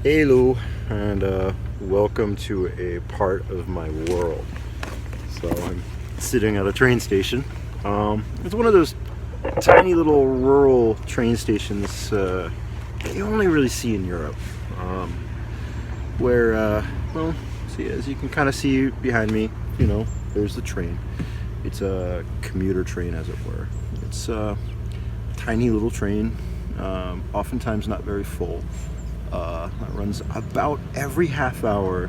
Hello, and welcome to a part of my world. So I'm sitting at a train station. It's one of those tiny little rural train stations that you only really see in Europe, where, well, see, as you can kind of see behind me, there's the train. It's a commuter train, as it were. It's a tiny little train, oftentimes not very full. That runs about every half hour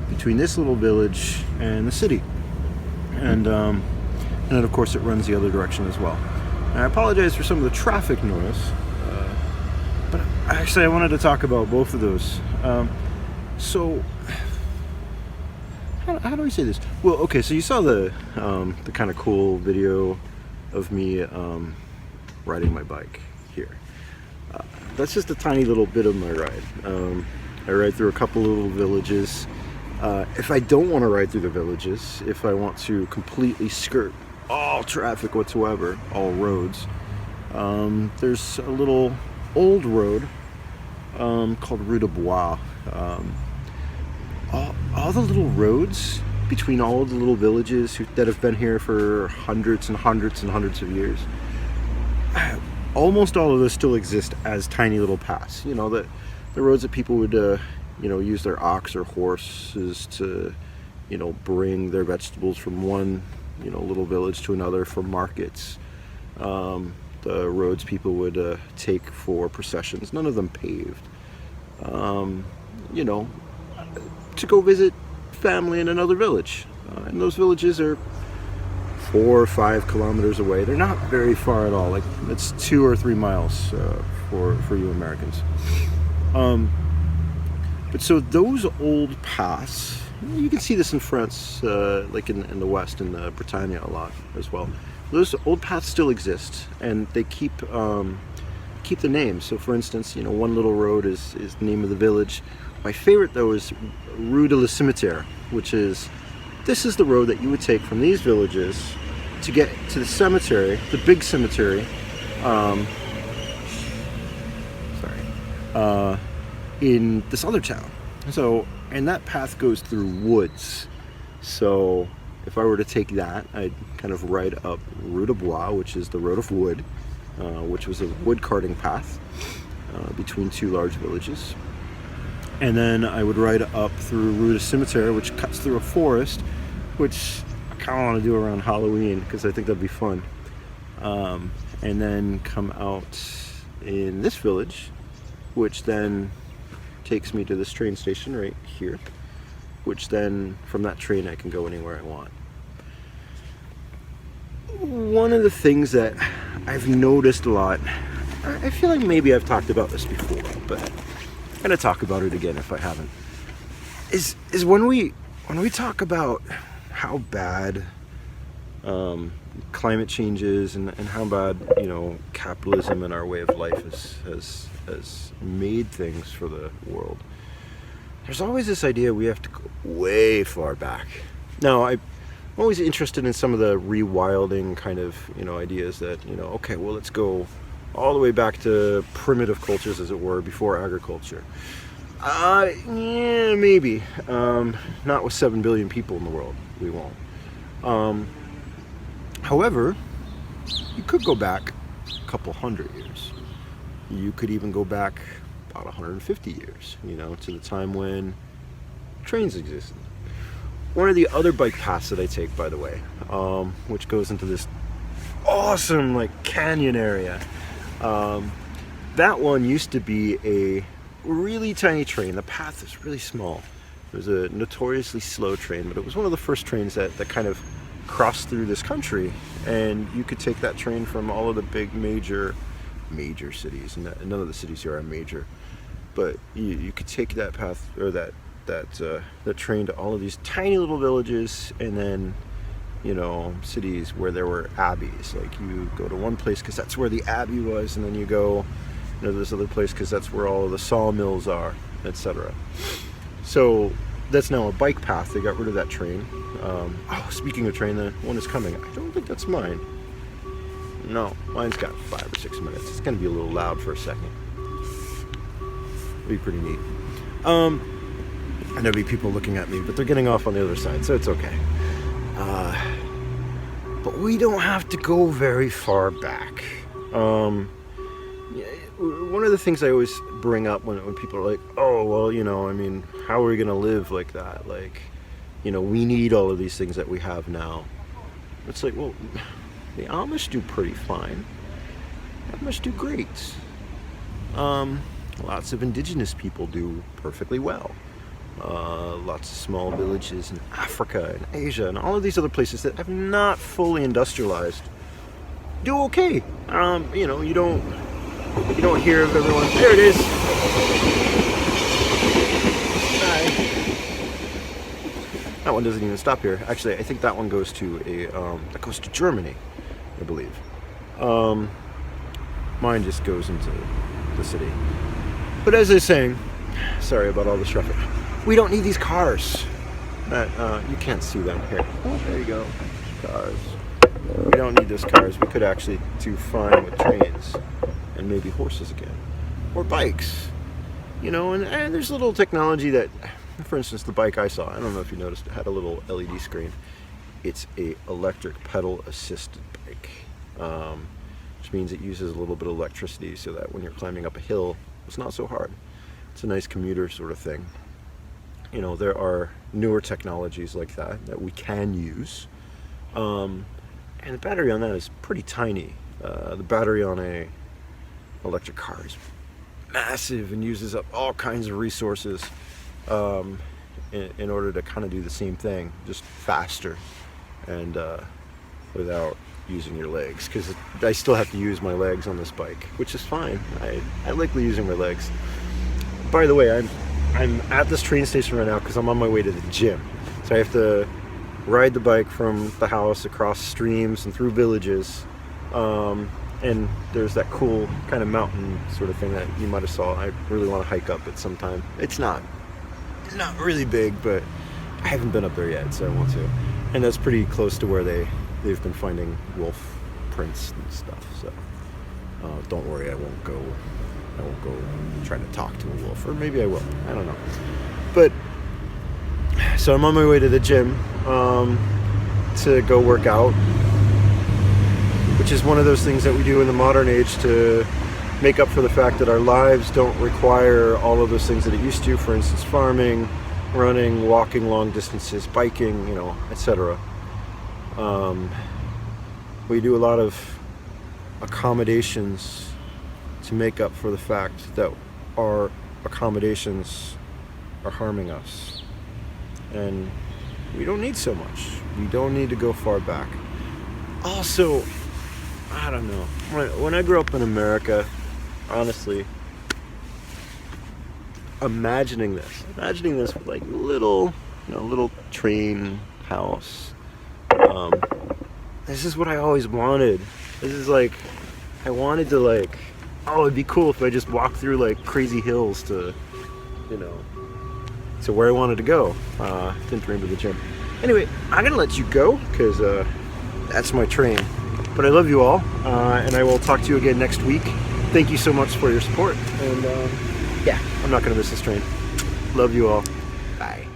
between this little village and the city, and then of course it runs the other direction as well. And I apologize for some of the traffic noise, but actually I wanted to talk about both of those. So how do I say this? Well, okay, so you saw the kind of cool video of me riding my bike here. That's just a tiny little bit of my ride. I ride through a couple little villages. If I don't want to ride through the villages, if I want to completely skirt all traffic whatsoever, all roads, there's a little old road called Rue de Bois. All the little roads between all of the little villages that have been here for hundreds and hundreds and hundreds of years, almost all of those still exist as tiny little paths. The roads that people would use their ox or horses to bring their vegetables from one little village to another for markets. The roads people would take for processions, none of them paved, to go visit family in another village, and those villages are 4 or 5 kilometers away. They're not very far at all. Like, it's 2 or 3 miles for you Americans. But so those old paths, you can see this in France, like in the West, in Britannia a lot as well. Those old paths still exist, and they keep the name. So for instance, one little road is the name of the village. My favorite though is Rue de la Cimetière, this is the road that you would take from these villages to get to the cemetery, the big cemetery, in this other town. So, and that path goes through woods. So if I were to take that, I'd kind of ride up Rue de Bois, which is the road of wood, which was a wood carting path between 2 large villages. And then I would ride up through Rue de Cimetière, which cuts through a forest, which I kind of want to do around Halloween because I think that'd be fun. And then come out in this village, which then takes me to this train station right here, which then from that train I can go anywhere I want. One of the things that I've noticed a lot, I feel like maybe I've talked about this before, but I'm gonna talk about it again if I haven't, is when we talk about how bad climate change is, and how bad capitalism and our way of life has made things for the world. There's always this idea we have to go way far back. Now, I'm always interested in some of the rewilding kind of ideas that okay, well, let's go all the way back to primitive cultures, as it were, before agriculture. Yeah, maybe. Not with 7 billion people in the world, we won't. However, you could go back a couple hundred years. You could even go back about 150 years, to the time when trains existed. One of the other bike paths that I take, by the way, which goes into this awesome canyon area, that one used to be a really tiny train. The path is really small. It was a notoriously slow train, but it was one of the first trains that kind of crossed through this country, and you could take that train from all of the big major cities, and none of the cities here are major, but you could take that path, or that train to all of these tiny little villages, and then cities where there were abbeys. Like, you go to one place because that's where the abbey was, and then you go to this other place because that's where all of the sawmills are, etc. So that's now a bike path. They got rid of that train. Speaking of train, the one is coming. I don't think that's mine. No, mine's got 5 or 6 minutes. It's going to be a little loud for a second. It'll be pretty neat. And there'll be people looking at me, but they're getting off on the other side, so it's okay. But we don't have to go very far back. One of the things I always bring up when people are like, oh, well, you know, I mean, how are we going to live like that? Like, you know, we need all of these things that we have now. It's like, well, the Amish do pretty fine. The Amish do great. Lots of indigenous people do perfectly well. Lots of small villages in Africa and Asia and all of these other places that have not fully industrialized do okay. You know, you don't hear of everyone. There it is. Hi. That one doesn't even stop here. Actually, I think that one goes to Germany, I believe. Mine just goes into the city. But as I was saying, sorry about all this traffic. We don't need these cars. You can't see them here. Oh, there you go. Cars. We don't need those cars. We could actually do fine with trains and maybe horses again, or bikes. You know, and there's little technology that, for instance, the bike I saw. I don't know if you noticed. It had a little LED screen. It's a electric pedal assisted bike, which means it uses a little bit of electricity so that when you're climbing up a hill, it's not so hard. It's a nice commuter sort of thing. You know, there are newer technologies like that we can use. And the battery on that is pretty tiny. The battery on a electric car is massive and uses up all kinds of resources in order to kind of do the same thing, just faster and without using your legs, because I still have to use my legs on this bike, which is fine. I like using my legs. By the way, I'm at this train station right now because I'm on my way to the gym. So I have to ride the bike from the house across streams and through villages. And there's that cool kind of mountain sort of thing that you might have saw. I really want to hike up it sometime. It's not really big, but I haven't been up there yet, so I want to. And that's pretty close to where they've been finding wolf prints and stuff. So don't worry, I won't go try to talk to a wolf, or maybe I will. I don't know. But so I'm on my way to the gym to go work out, which is one of those things that we do in the modern age to make up for the fact that our lives don't require all of those things that it used to. For instance, farming, running, walking long distances, biking, you know, etc. We do a lot of accommodations to make up for the fact that our accommodations are harming us. And we don't need so much. We don't need to go far back. Also, I don't know. When I grew up in America, honestly, imagining this with like little train house. This is what I always wanted. This is like, I wanted to like, oh, it'd be cool if I just walked through like crazy hills to, you know, to where I wanted to go. Didn't remember the gym. Anyway, I'm gonna let you go because that's my train. But I love you all, and I will talk to you again next week. Thank you so much for your support, and yeah, I'm not gonna miss this train. Love you all. Bye.